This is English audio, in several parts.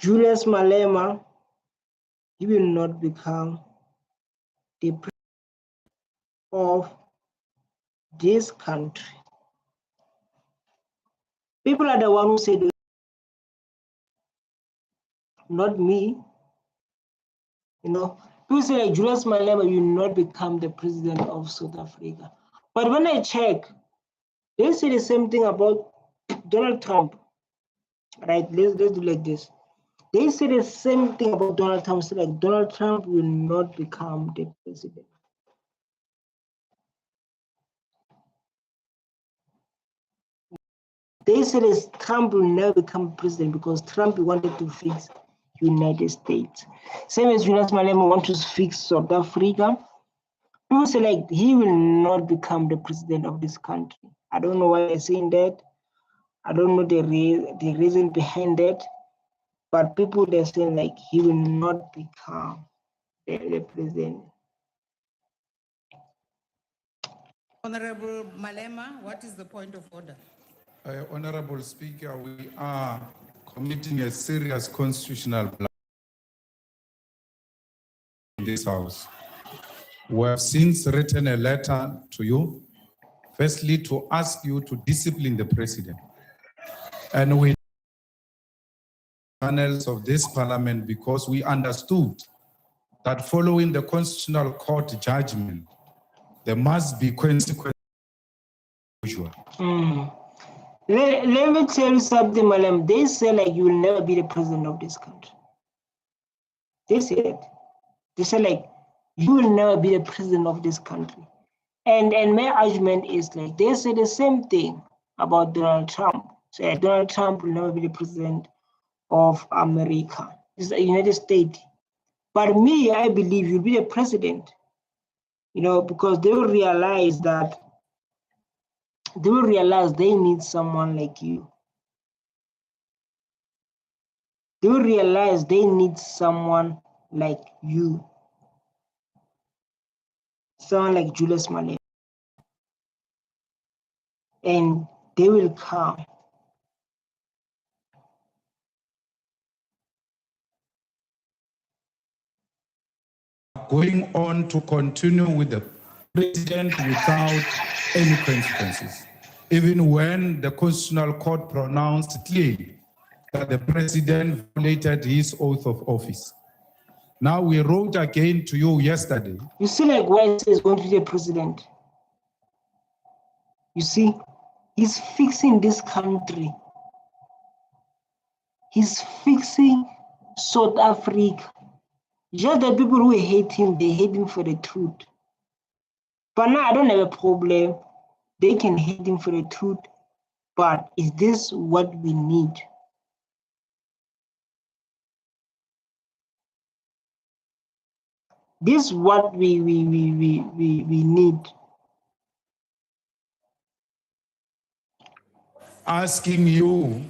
Julius Malema, he will not become the president of this country. People are the one who said, not me. You know, people say like Julius Malema will not become the president of South Africa. But when I check, they say the same thing about Donald Trump. Right? Let's do like this. They say the same thing about Donald Trump. So like Donald Trump will not become the president. They say that Trump will never become president because Trump wanted to fix United States. Same as Julius Malema wants to fix South Africa. People say like he will not become the president of this country. I don't know why they're saying that. I don't know the reason behind that. But people they're saying like he will not become the president. Honorable Malema, what is the point of order? Honorable Speaker, we are committing a serious constitutional blunder in this House. We have since written a letter to you, firstly to ask you to discipline the President. And we panels of this Parliament because we understood that following the Constitutional Court judgment, there must be consequences. Let me tell you something, Malem. They say like you will never be the president of this country. They say it. They say like you will never be the president of this country. And my argument is like they say the same thing about Donald Trump. Say Donald Trump will never be the president of America. It's the United States. But me, I believe you'll be the president. You know, because they will realize that they need someone like you. They will realize they need someone like you. Someone like Julius Malema. And they will come. Going on to continue with the president without any consequences, even when the Constitutional Court pronounced clearly that the president violated his oath of office. Now we wrote again to you yesterday. You see like why he's going to be the president? You see, he's fixing this country. He's fixing South Africa. Just the people who hate him, they hate him for the truth. But now I don't have a problem. They can hate him for the truth. But is this what we need? This is what we need. Asking you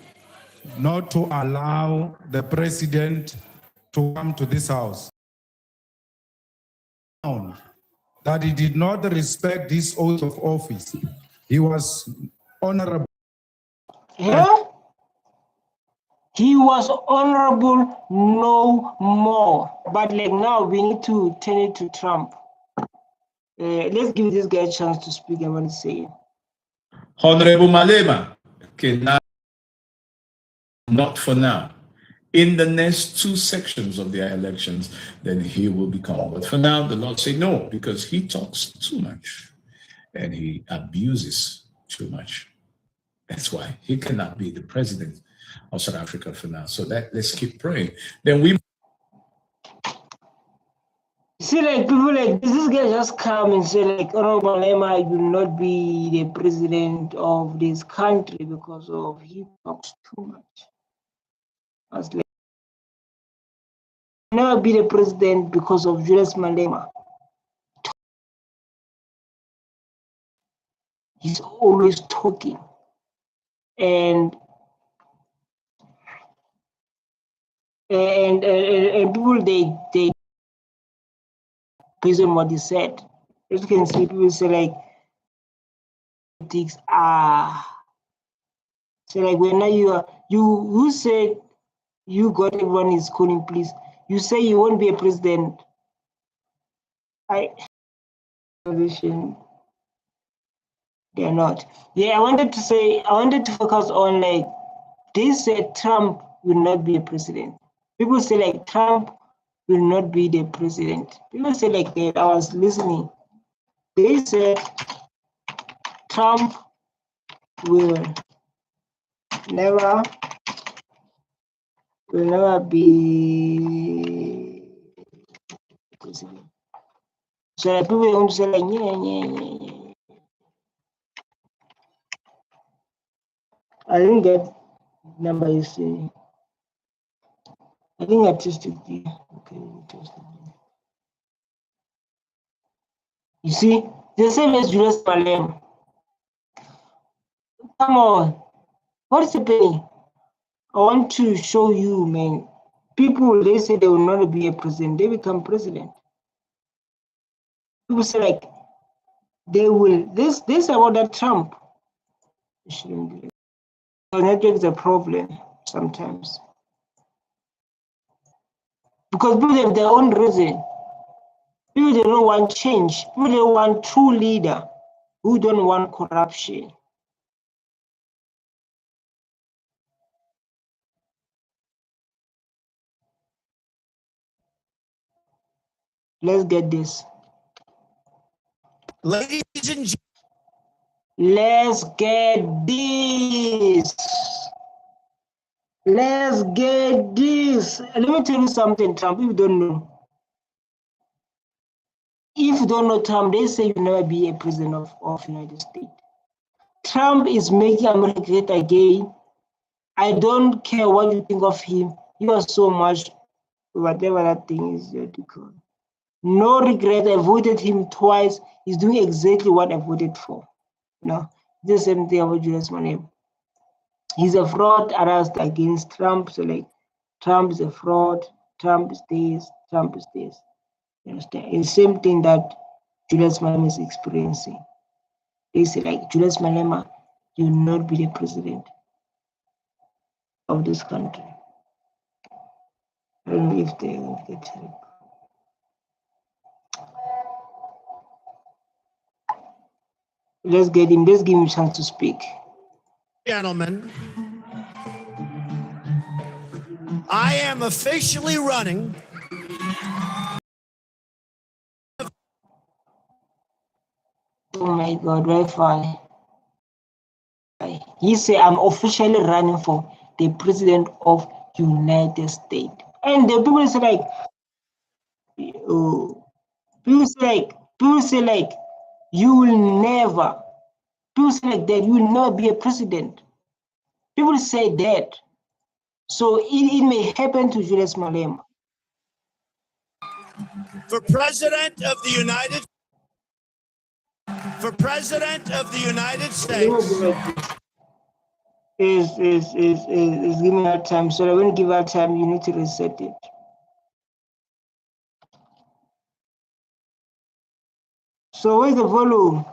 not to allow the president to come to this House. That he did not respect his oath of office. He was honorable. Yeah? He was honorable no more. But like now we need to turn it to Trump. Let's give this guy a chance to speak. I want to say. Honorable Malema cannot, not for now. In the next two sections of the elections, then he will become. But for now, the Lord say no, because he talks too much and he abuses too much. That's why he cannot be the president of South Africa for now. So let's keep praying. Then we see, like people like this guy just come and say like, "Oh, Malema will not be the president of this country because of he talks too much." I was like, never be the president because of Julius Malema. He's always talking, and people they based on what he said. As you can see, people say like politics are. So like when you who said You got everyone is calling, please. You say you won't be a president. Position. They're not. Yeah, I wanted to focus on like they said Trump will not be a president. People say like Trump will not be the president. People say like that. I was listening. They said Trump will never be president. So like, people want to say like yeah. I didn't get number you say. I think I tested you. Okay, you see, the same as Julius Malema. Come on, what is happening? I want to show you, man. People, they say they will not be a president. They become president. People say like they will. This about that Trump. It shouldn't be. The network is a problem sometimes because people have their own reason. People they don't want change. People they want true leader who don't want corruption. Let's get this. Ladies and gentlemen. Let's get this. Let's get this. Let me tell you something, Trump, if you don't know. If you don't know Trump, they say you'll never be a president of United States. Trump is making America great again. I don't care what you think of him. He was so much, whatever that thing is, no regret. I voted him twice. He's doing exactly what I voted for. The same thing about Julius Malema. He's a fraud arrest against Trump. So like, Trump is a fraud. Trump is this. Trump is this. You understand? It's the same thing that Julius Malema is experiencing. They say like, Julius Malema, you will not be the president of this country. I don't know if they will get help. Let's get him. Let's give him a chance to speak. Gentlemen, I am officially running. Oh my God, Wi-Fi. He said, I'm officially running for the president of United States. And the people say like, oh, people say like, you will never, people say like that, you will not be a president. People say that. So it may happen to Julius Malema. For president of the United States. Is giving her time. So when you give her time, you need to reset it. So where's the volume?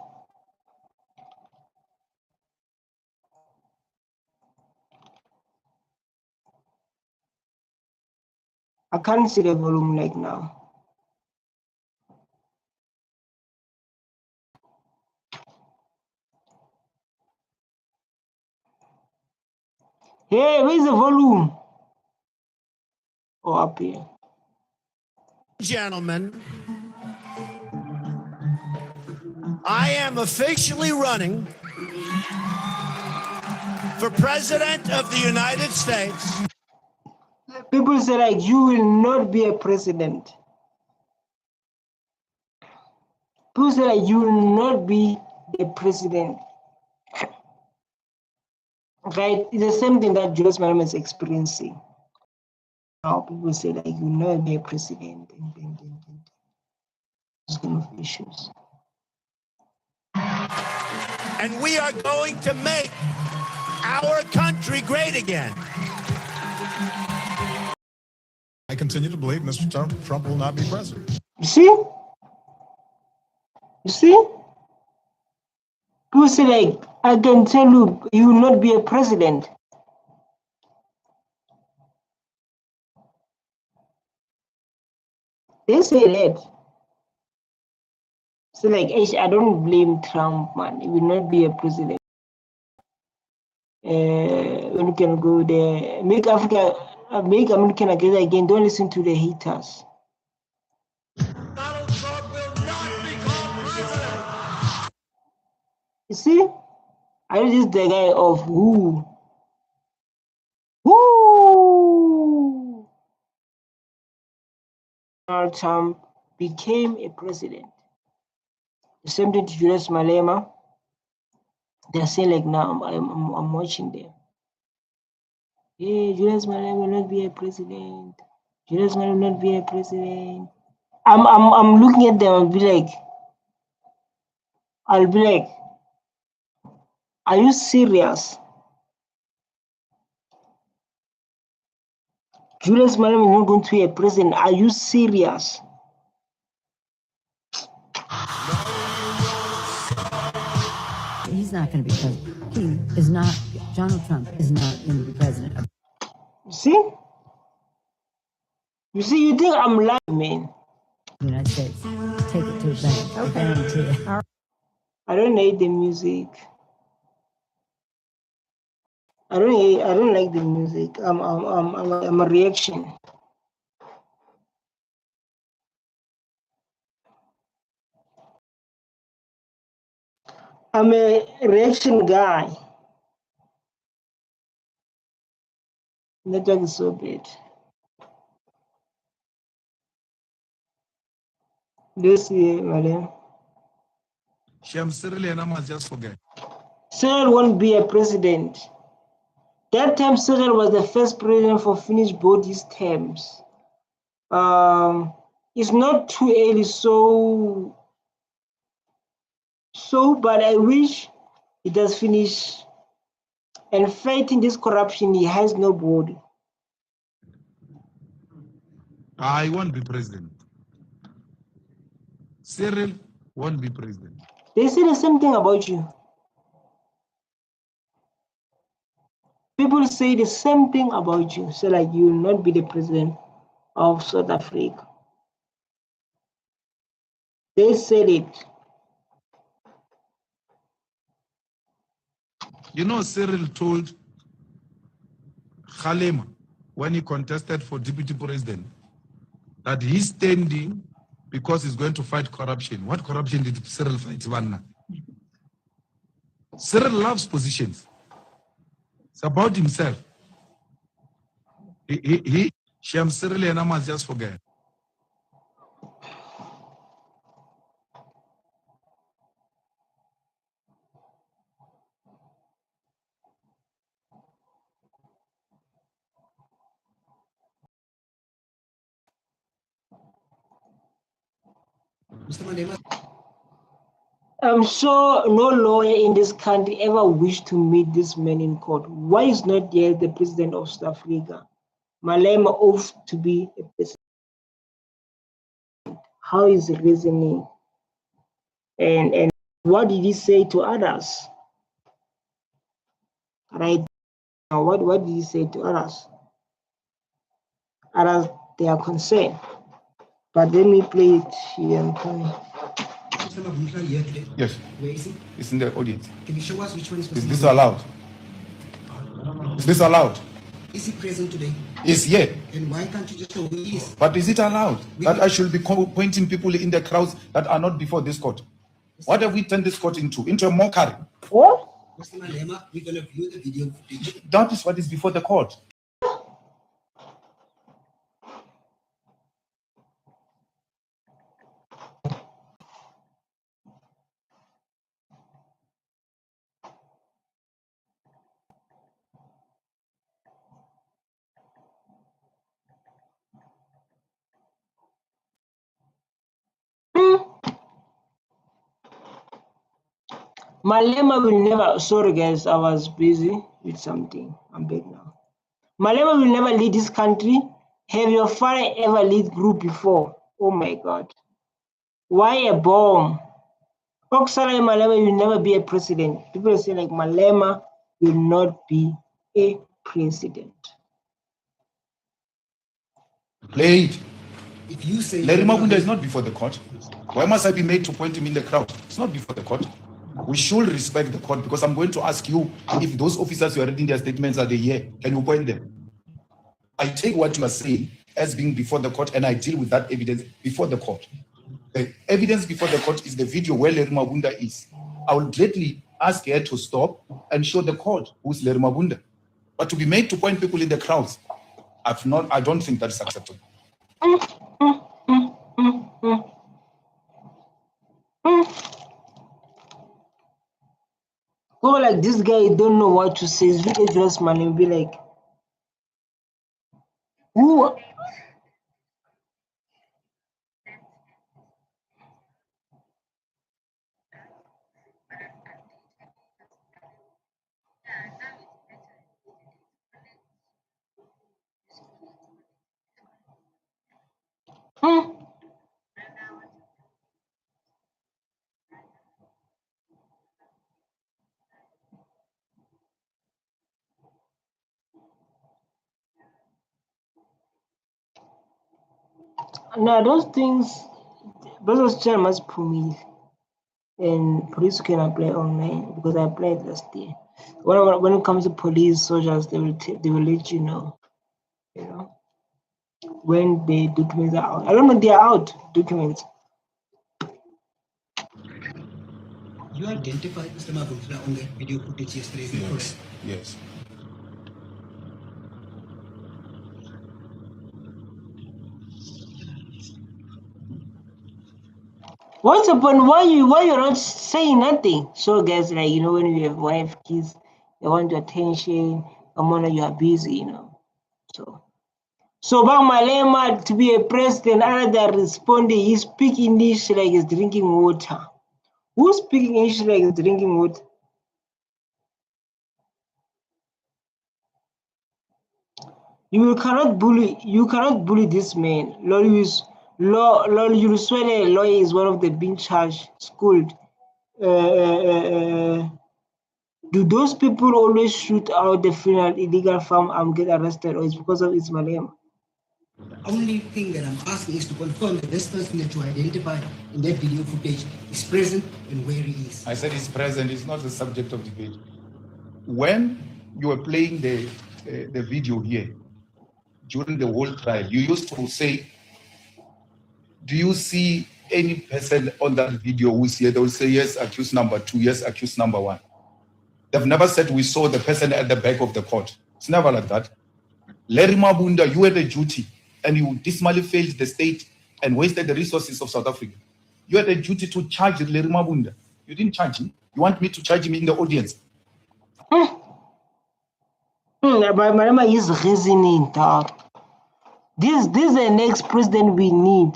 I can't see the volume like now. Hey, where's the volume? Oh, up here. Gentlemen, I am officially running for president of the United States. People say like, you will not be a president. People say like, you will not be the president. Right? It's the same thing that Julius Malema is experiencing. Now people say like, you will not be a president. Those kind of issues. And we are going to make our country great again. I continue to believe Mr. Trump will not be president. You see? You see? People say like, I can tell you, you will not be a president. They say that. So like, I don't blame Trump, man. He will not be a president. When you can go there, make Africa, make America together again. Don't listen to the haters. Donald Trump will not become president. You see, I know this the guy of who. Donald Trump became a president. The same thing to Julius Malema. They're saying like now I'm watching them. Hey, Julius Malema will not be a president. Julius Malema will not be a president. I'm looking at them and I'll be like, are you serious? Julius Malema is not going to be a president. Are you serious? He's not going to be president. He is not. Donald Trump is not going to be president. See? You see, you think I'm lying, man. The United States. Take it to the bank. Okay. I don't hate the music. I don't like the music. I'm a reaction. I'm a reaction guy. Network is so bad. This year, madam. Shem Cyril and I must just forget. Cyril won't be a president. That time, Cyril was the first president for finish both his terms. It's not too early, so but I wish he does finish. And fighting this corruption, he has nobody. I won't be president. Cyril won't be president. They say the same thing about you. People say the same thing about you. So like you will not be the president of South Africa. They said it. You know, Cyril told Malema when he contested for deputy president that he's standing because he's going to fight corruption. What corruption did Cyril fight? Cyril loves positions. It's about himself. Shem Cyril and I must just forget. I'm sure no lawyer in this country ever wished to meet this man in court. Why is not yet the president of South Africa? Malema ought to be a president. How is the reasoning? And what did he say to others? Right now, what did he say to others? Others, they are concerned. But let me play it here and coming. Yes. Where is he? It's in the audience. Can you show us which one is Is this allowed? Is this allowed? Is he present today? It's here. And why can't you just show who he is? But is it allowed that I should be pointing people in the crowds that are not before this court? What have we turned this court into? Into a mockery. What? Mr. Malema, we're going to view the video footage. That is what is before the court. Malema will never, sorry guys, I was busy with something. I'm back now. Malema will never lead this country. Have your father ever lead group before? Oh my God. Why a bomb? Oksala Malema will never be a president. People say like Malema will not be a president. Play it. if you say Larry Mabunda is not before the court. Why must I be made to point him in the crowd? It's not before the court. We should respect the court, because I'm going to ask you if those officers you are reading their statements are they here. Can you point them? I take what you are saying as being before the court, and I deal with that evidence before the court. The evidence before the court is the video where Larry Mabunda is. I will gladly ask her to stop and show the court who's Larry Mabunda. But to be made to point people in the crowds, I don't think that's acceptable. Go like this guy don't know what to say. It's really just man and be like, who? No, those things, those channel must promise, and police can apply online because I applied last year. When it comes to police, soldiers, they will let you know, when the documents are out. I don't know they are out documents. You identified Mr. Mabunda on the video footage yesterday, is that correct? Yes. What's the point? Why you're not saying nothing? So guys, like, when you have wife, kids, they want your attention, and you are busy, So about Malema to be a president, other than responding, he speak English like he's drinking water. Who's speaking English like he's drinking water? You cannot bully this man. Julius Malema, lawyer, is one of the being charged, schooled. Do those people always shoot out the final illegal firearm get arrested, or is because of Malema? The only thing that I'm asking is to confirm that this person that you identified in that video footage is present and where he is. I said he's present. It's not the subject of debate. When you were playing the video here, during the whole trial, you used to say, do you see any person on that video who's here? They will say, yes, accused number 2, yes, accused number 1. They've never said we saw the person at the back of the court. It's never like that. Larry Mabunda, you had a duty, and you dismally failed the state and wasted the resources of South Africa. You had a duty to charge Larry Mabunda. You didn't charge him. You want me to charge him in the audience? But Malema is reasoning, dog. This is the next president we need.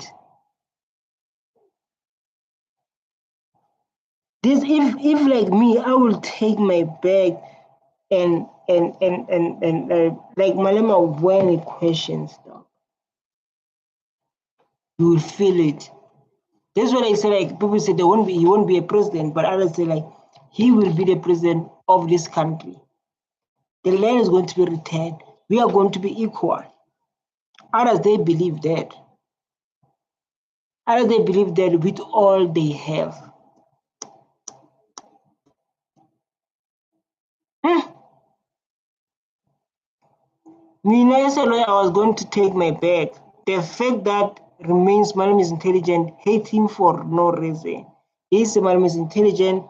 This if like me, I will take my bag and like Malema when it questions, dog. You will feel it. That's what I say. Like people say he won't be a president, but others say like he will be the president of this country. The land is going to be returned. We are going to be equal. Others they believe that. Others they believe that with all they have. Me, as a lawyer, I was going to take my bag. The fact that remains Malema is intelligent, hate him for no reason. Malema is intelligent.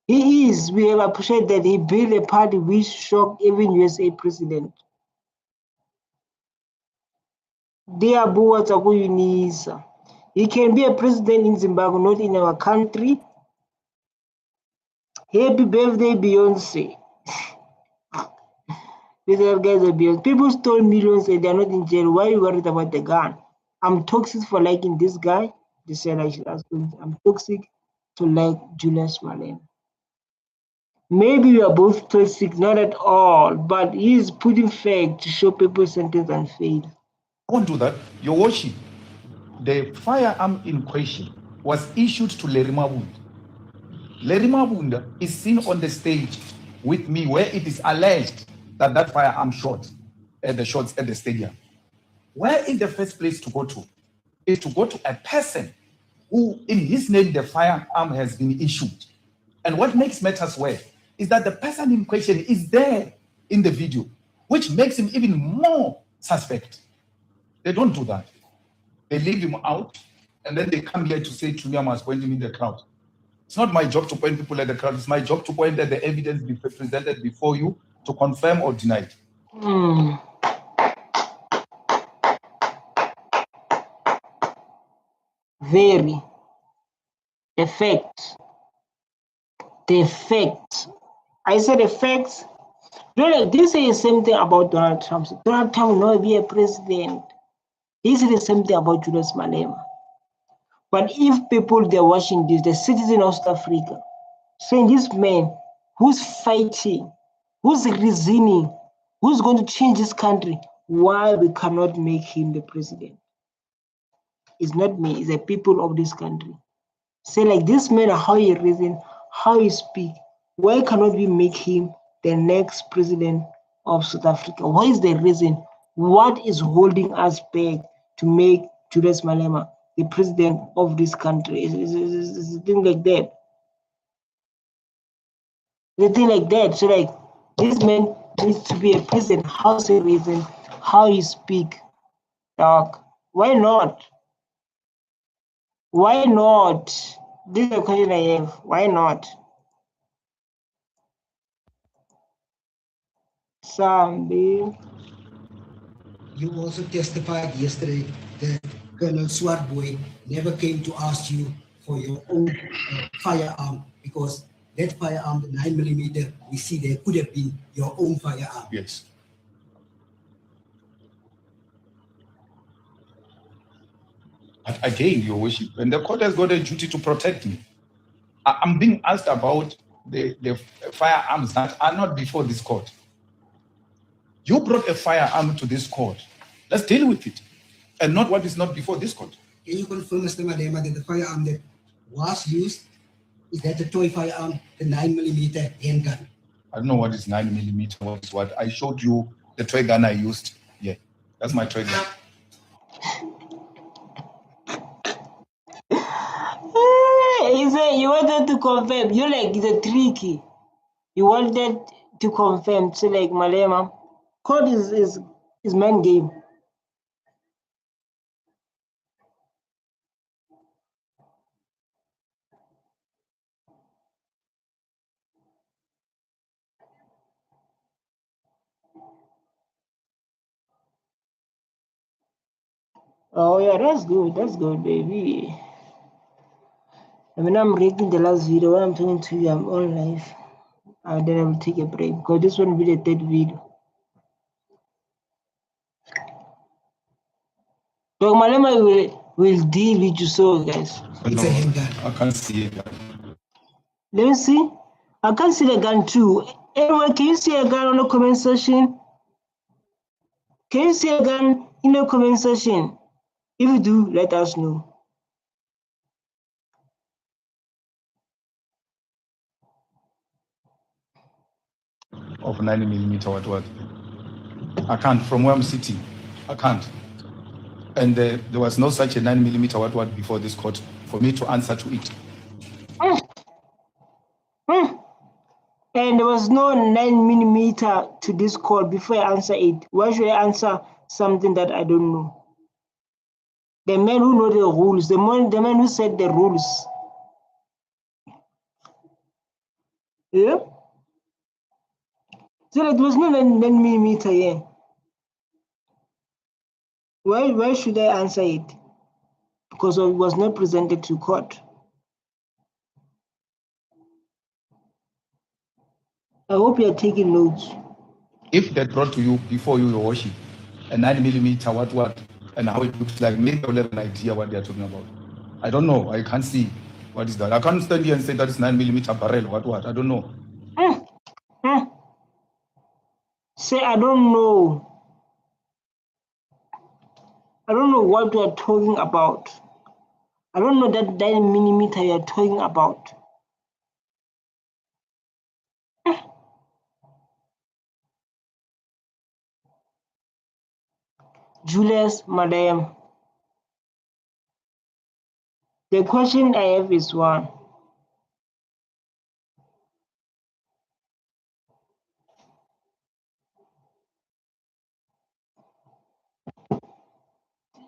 He is. We have appreciated that he built a party which shocked even USA president. They are boards of UNISA. He can be a president in Zimbabwe, not in our country. Happy birthday, Beyonce. These guys are Beyonce. People stole millions and they're not in jail. Why are you worried about the gun? I'm toxic for liking this guy. They said I should ask him. I'm toxic to like Julius Malema. Maybe we are both toxic, not at all, but he's putting fake to show people sentence and fail. Don't do that. You're watching. The firearm in question was issued to Larry Mabunda. Larry Mabunda is seen on the stage with me where it is alleged that firearm shot at the shots at the stadium. Where is the first place to go to? is to go to a person who, in his name, the firearm has been issued. And what makes matters worse is that the person in question is there in the video, which makes him even more suspect. They don't do that. They leave him out, and then they come here to say Julius must point him in the crowd. It's not my job to point people at the crowd. It's my job to point at the evidence presented before you to confirm or deny it. Very. The facts. I said the facts. Like they say the same thing about Donald Trump. Donald Trump will not be a president. They say the same thing about Julius Malema. But if people they're watching this, the citizen of South Africa, saying this man who's fighting, who's reasoning, who's going to change this country, why we cannot make him the president? It's not me, it's the people of this country. Say like this man, how he reason, how he speak, why cannot we make him the next president of South Africa? What is the reason? What is holding us back to make Julius Malema the president of this country? It's a thing like that. The thing like that. So like this man needs to be a president. How's the reason? How he speak? Dog. Why not? Why not? This is the question I have. Why not? Sambi. You also testified yesterday that Colonel Swartboy never came to ask you for your own firearm, because that firearm, the 9mm, we see there could have been your own firearm. Yes. But again, Your Worship, and the court has got a duty to protect me. I'm being asked about the firearms that are not before this court. You brought a firearm to this court. Let's deal with it, and not what is not before this court. Can you confirm, Mr. Malema, that the firearm that was used, is that a toy firearm, the 9mm handgun? I don't know what is 9mm, what is what. I showed you the toy gun I used. Yeah, that's my toy gun. He said you wanted to confirm. You like the tricky. You wanted to confirm. So like Malema, court is man game. Oh yeah, that's good. That's good, baby. I mean, I'm reading the last video. When I'm talking to you, I'm on live. And then I will take a break because this one will be the third video. Dr. Malema will deal with you, so guys. It's a handgun. I can't see it. Let me see. I can't see the gun too. Anyone, can you see a gun on the comment section? Can you see a gun in the comment section? If you do, let us know. Of 9mm, what? I can't, from where I'm sitting. I can't. And there was no such a 9mm, what before this court for me to answer to it. And there was no 9mm to this call before I answer it. Why should I answer something that I don't know? The man who know the rules, the man who set the rules. Yeah? So there was no 9mm here. Why should I answer it? Because it was not presented to court. I hope you are taking notes. If that brought to you before you were watching a 9mm, what, and how it looks like, maybe I'll have an idea what they're talking about. I don't know. I can't see what is that. I can't stand here and say that is 9mm barrel. What? I don't know. Say I don't know. I don't know what you are talking about. I don't know that 9mm you are talking about. Julius Malema. The question I have is one.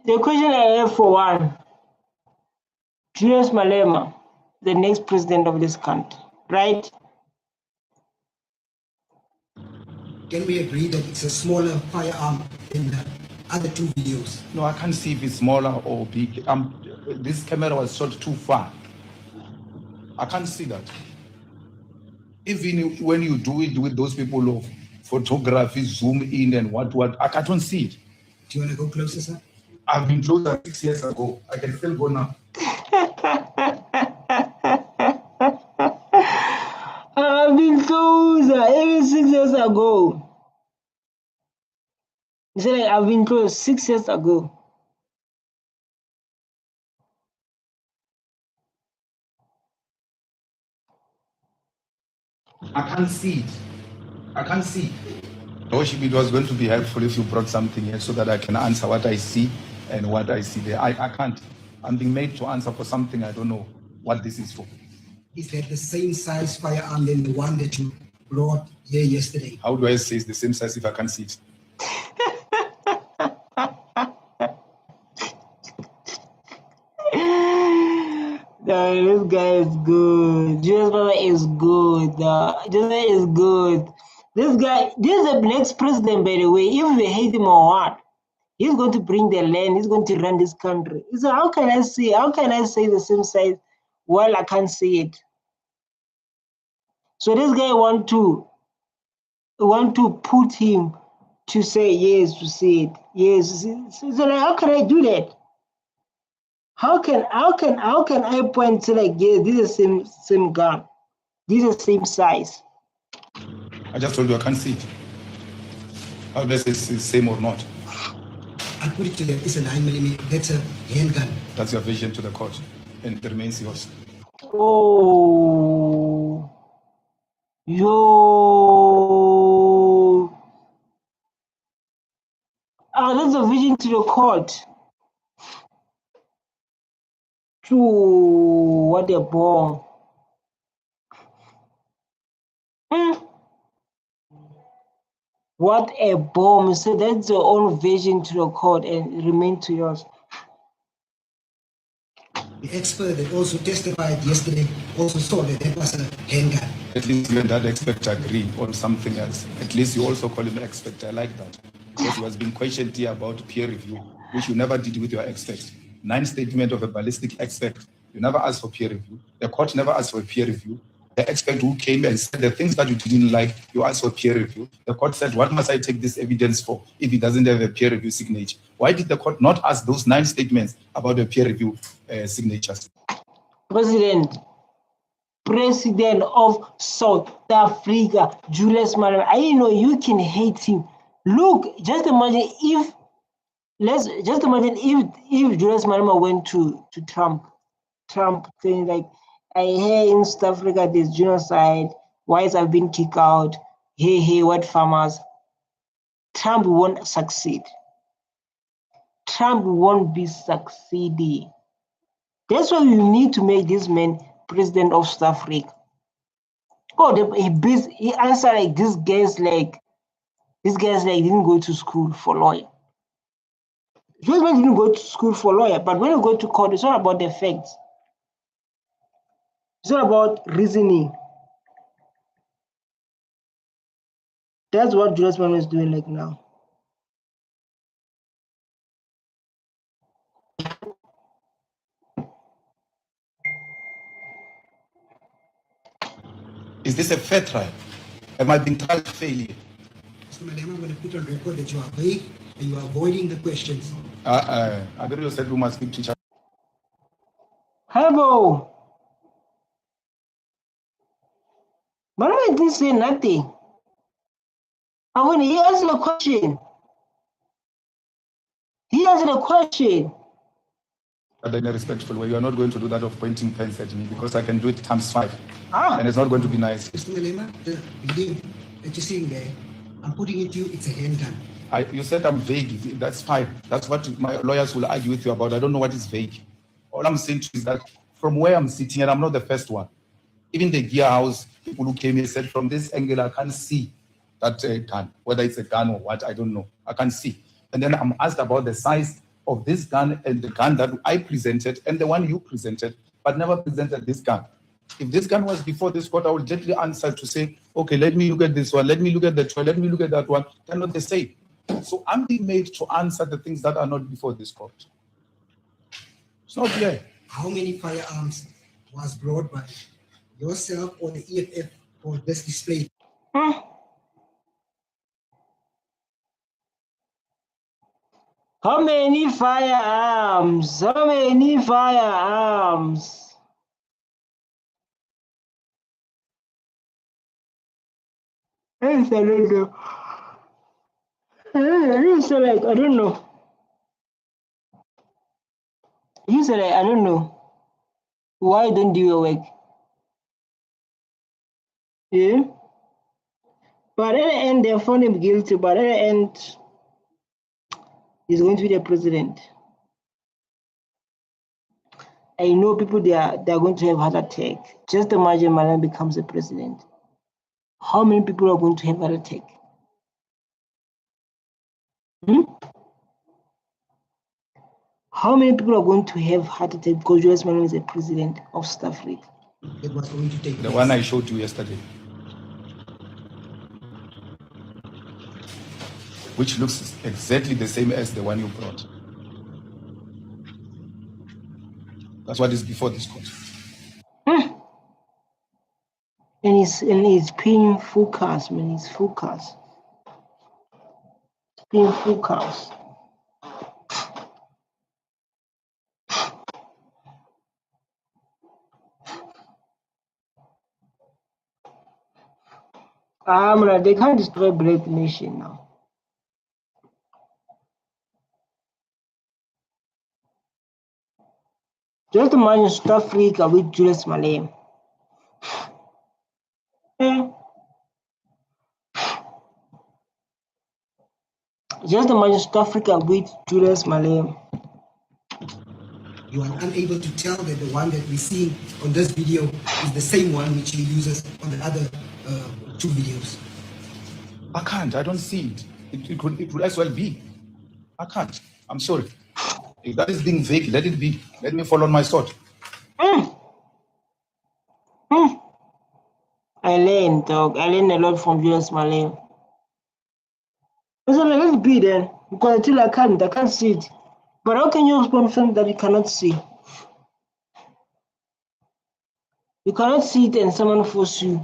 The question I have for one, Julius Malema, the next president of this country, right? Can we agree that it's a smaller firearm than the other two videos? No, I can't see if it's smaller or big. This camera was shot too far. I can't see that. Even when you do it with those people of photography, zoom in and what, I can't see it. Do you want to go closer, sir? I've been closer 6 years ago. I can still go now. I've been closer even 6 years ago. You say like I've been close 6 years ago. I can't see it. I can't see. Worship, it was going to be helpful if you brought something here so that I can answer what I see and what I see there. I can't. I'm being made to answer for something I don't know what this is for. Is that the same size firearm than the one that you brought here yesterday? How do I say it's the same size if I can't see it? No, this guy is good. Julius Malema is good. Julius is good. This guy, this is the next president, by the way. If we hate him or what, he's going to bring the land. He's going to run this country. So how can I say the same size while I can't see it? So this guy want to put him to say yes, to see it. Yes. So like, how can I do that? How can I point to like, yeah, this is the same gun, this is the same size? I just told you I can't see it. How does it say the same or not? I'll put it to you. It's a 9mm. That's a handgun. That's your vision to the court, and it remains yours. Oh, yo. That's a vision to the court. True, what a bomb. What a bomb. So that's your own vision to the court and remain to yours. The expert that also testified yesterday also saw that that was a handgun. At least you and that expert agree on something else. At least you also call him expert. I like that. Because he was being questioned here about peer review, which you never did with your expert. 9 statement of a ballistic expert. You never asked for peer review. The court never asked for peer review. The expert who came and said the things that you didn't like, you asked for peer review. The court said, what must I take this evidence for if it doesn't have a peer review signature? Why did the court not ask those 9 statements about the peer review signatures? President of South Africa, Julius Malema. I know you can hate him. Look, just imagine if Julius Malema went to Trump saying like, I hear in South Africa there's genocide, whites have been kicked out, hey, white farmers. Trump won't succeed. Trump won't be succeeding. That's why we need to make this man president of South Africa. Oh, he answered like this guy's like didn't go to school for lawyer. Julius Malema didn't go to school for lawyer, but when you go to court, it's not about the facts. It's not about reasoning. That's what Julius Malema is doing like now. Is this a fair trial? Am I being tried to failure? Mr. Malema, I'm going to put on record that you are vague and you are avoiding the questions. I really said we must speak to each other. Hello. Malema didn't say nothing. And when he answered the question, But in a respectful way, you are not going to do that of pointing pens at me because I can do it times 5. And it's not going to be nice. Mr. Malema, the video that you're seeing there, I'm putting it to you, it's a handgun. You said I'm vague. That's fine. That's what my lawyers will argue with you about. I don't know what is vague All I'm saying to you is that from where I'm sitting, and I'm not the first one, even the gear house people who came here said, from this angle, I can't see that gun, whether it's a gun or what, I don't know. I can't see. And then I'm asked about the size of this gun and the gun that I presented and the one you presented, but never presented this gun. If this gun was before this court, I would gently answer to say, okay, let me look at this one, let me look at that one, let me look at that one. They're not the same. So I'm being made to answer the things that are not before this court. It's not clear. How many firearms was brought by yourself or the EFF for this display? How many firearms? How many firearms? Yes, I don't know. You say like, I don't know. You say like, I don't know. Why don't do your work? Yeah? But at the end, they found him guilty, but at the end, he's going to be the president. I know people they're going to have heart attack. Just imagine Malema becomes the president. How many people are going to have heart attack? How many people are going to have heart attack because Julius Malema is the president of South Africa? That was going to take The place. one I showed you yesterday, which looks exactly the same as the one you brought. That's what is before this court. And he's paying full cars, man. He's full cars. Paying full cars. They can't destroy Black Nation now. Just imagine South Africa with Julius Malema. Just imagine South Africa with Julius Malema. You are unable to tell that the one that we're seeing on this video is the same one which he uses on the other two videos. I can't. I don't see it. It could as well be. I can't. I'm sorry. If that is being vague, let it be. Let me fall on my sword. I learned, dog. I learned a lot from Julius Malema. So let it be then, because until I can't see it. But how can you respond to something that you cannot see? You cannot see it and someone force you.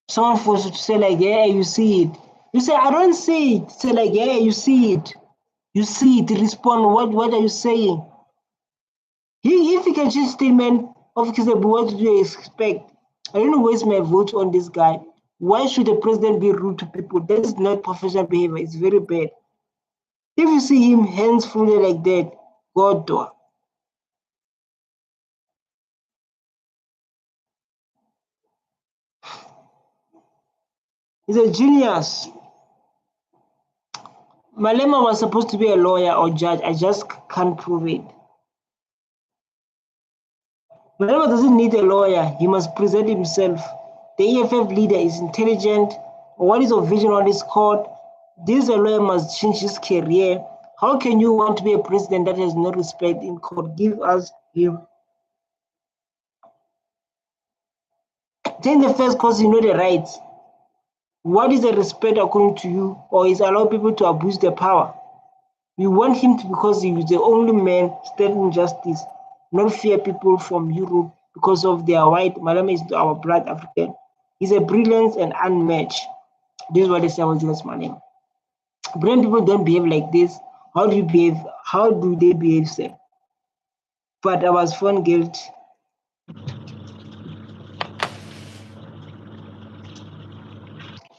Someone force you to say like, yeah, you see it. You say, I don't see it. Say like, yeah, you see it. You see it. Respond. What are you saying? If he can just statement of what do you expect? I don't waste my vote on this guy. Why should the president be rude to people? That is not professional behavior. It's very bad. If you see him hands fully like that, God do. He's a genius. Malema was supposed to be a lawyer or judge. I just can't prove it. Malema doesn't need a lawyer. He must present himself. The EFF leader is intelligent. What is a vision on this court? This lawyer must change his career. How can you want to be a president that has no respect in court? Give us him. Then the first cause you know the rights. What is the respect according to you, or is allow people to abuse their power? We want him to because he is the only man standing justice, not fear people from Europe because of their white. Malema is our black African. He's a brilliant and unmatched. This is what they say about Julius Malema. Brilliant people don't behave like this. How do you behave? How do they behave, sir? But I was found guilty.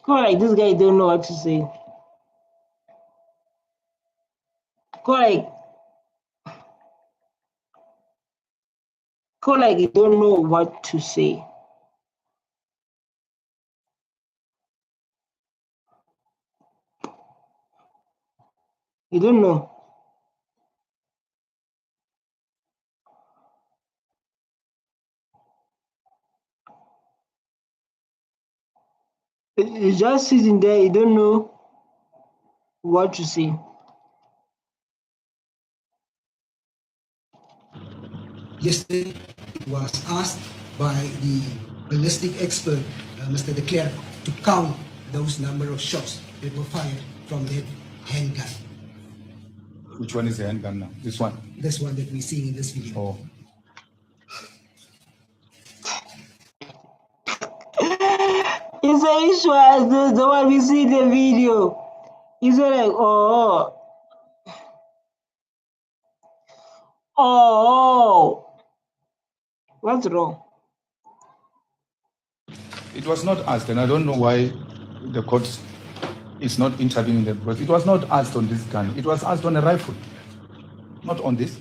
Go like this guy don't know what to say. Go like you don't know what to say. You don't know. You just sitting there, you don't know what to say. Yesterday, it was asked by the ballistic expert, Mr. De Klerk, to count those number of shots that were fired from that handgun. Which one is the handgun now? This one? This one that we're seeing in this video. Oh. It's an issue as the one we see in the video. It's like, oh, what's wrong? It was not asked, and I don't know why the court is not intervening there, because it was not asked on this gun. It was asked on a rifle, not on this.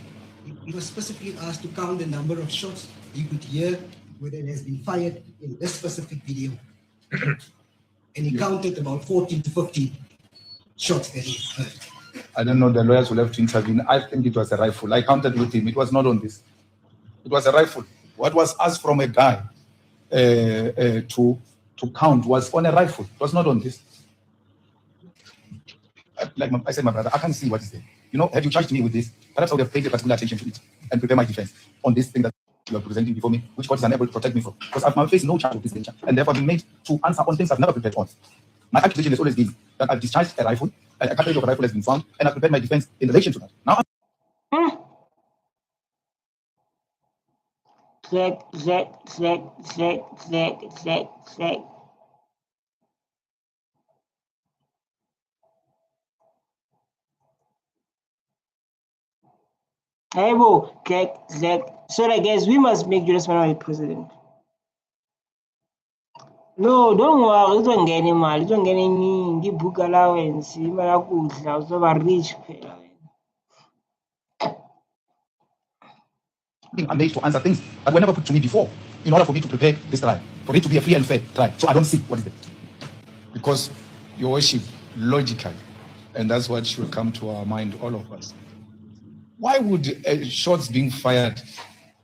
He was specifically asked to count the number of shots. You could hear whether it has been fired in this specific video. And he counted about 14 to 15 shots that he heard. I don't know, the lawyers will have to intervene. I think it was a rifle. I counted with him. It was not on this. It was a rifle. What was asked from a guy to count was on a rifle. It was not on this. Like I said, my brother, I can't see what is there. You know, have you charged me with this? Perhaps I would have paid particular attention to it and prepare my defense on this thing that you are presenting before me, which court is unable to protect me from. Because I've faced no charge of this nature, and therefore been made to answer on things I've never prepared on. My accusation has always been that I've discharged a rifle, a cartridge of a rifle has been found, and I've prepared my defense in relation to that. Now, Check. Hey, bo, check. So I guess we must make Julius Malema president. No, don't worry, it's not getting mal, it's not getting the book allowance, it's over rich. I'm made to answer things that were never put to me before in order for me to prepare this trial, for it to be a free and fair trial. So I don't see what is it. Because, Your Worship, logically, and that's what should come to our mind, all of us. Why would shots being fired,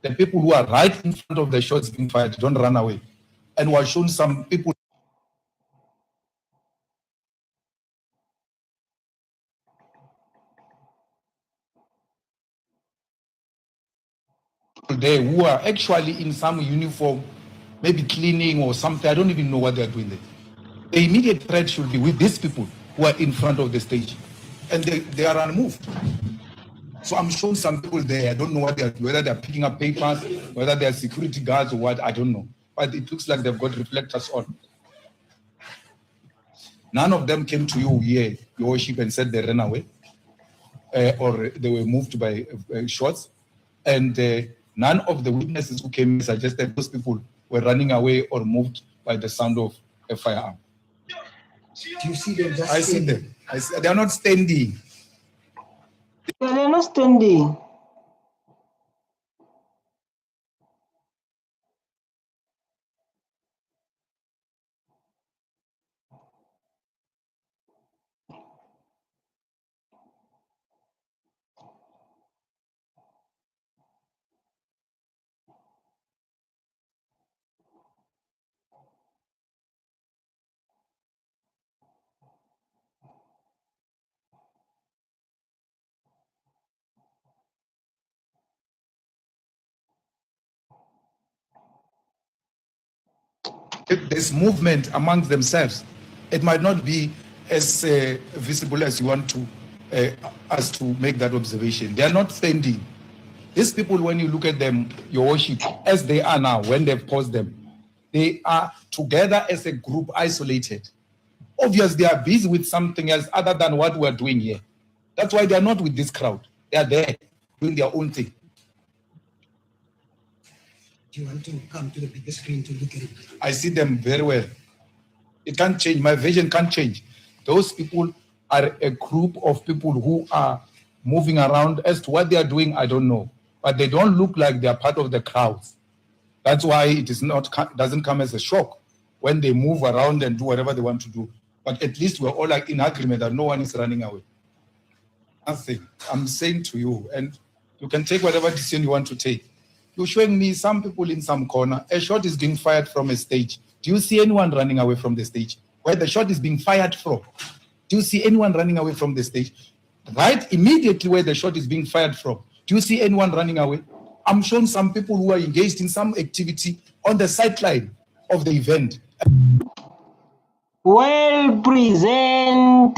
the people who are right in front of the shots being fired don't run away? And were shown some people there who are actually in some uniform, maybe cleaning or something. I don't even know what they're doing there. The immediate threat should be with these people who are in front of the stage, and they are unmoved. So I'm showing some people there. I don't know what they are, whether they're picking up papers, whether they're security guards or what, I don't know. But it looks like they've got reflectors on. None of them came to you here, Your Worship, and said they ran away or they were moved by shots. And none of the witnesses who came suggested those people were running away or moved by the sound of a firearm. Do you see them just I see them. They are not standing. They're not standing. This movement amongst themselves, it might not be as visible as you want to us to make that observation. They are not standing. These people, when you look at them, Your Worship, as they are now, when they've paused them, they are together as a group, isolated. Obviously, they are busy with something else other than what we're doing here. That's why they are not with this crowd. They are there doing their own thing. Do you want to come to the bigger screen to look at it? I see them very well. It can't change. My vision can't change. Those people are a group of people who are moving around. As to what they are doing, I don't know. But they don't look like they are part of the crowds. That's why it is not doesn't come as a shock when they move around and do whatever they want to do. But at least we're all like in agreement that no one is running away. Nothing. I'm saying to you, and you can take whatever decision you want to take. You're showing me some people in some corner. A shot is being fired from a stage. Do you see anyone running away from the stage? where the shot is being fired from. Do you see anyone running away from the stage? Right immediately where the shot is being fired from. Do you see anyone running away? I'm showing some people who are engaged in some activity on the sideline of the event. Well presented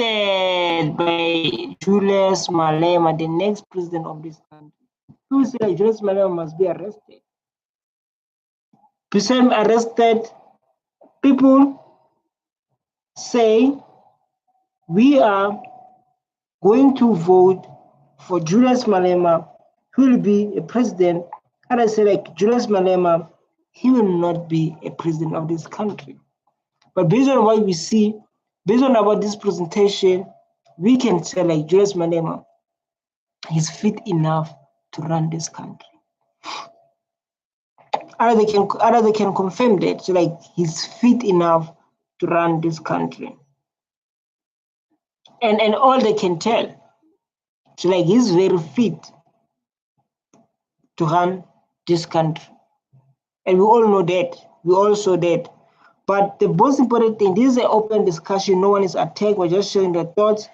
by Julius Malema, the next president of this country. Who say like Julius Malema must be arrested? Person arrested. People say we are going to vote for Julius Malema, who will be a president. And I say like Julius Malema, he will not be a president of this country. But based on what we see, based on about this presentation, we can say like Julius Malema is fit enough to run this country. Either they can confirm that, so like he's fit enough to run this country. And all they can tell, so like he's very fit to run this country. And we all know that. We all saw that. But the most important thing, this is an open discussion. No one is attacked. We're just sharing their thoughts.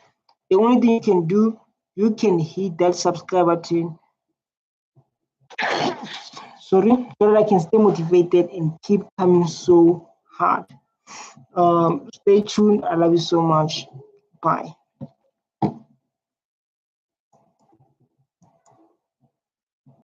The only thing you can do, you can hit that subscribe button. Sorry, so that I can stay motivated and keep coming so hard. Stay tuned. I love you so much. Bye.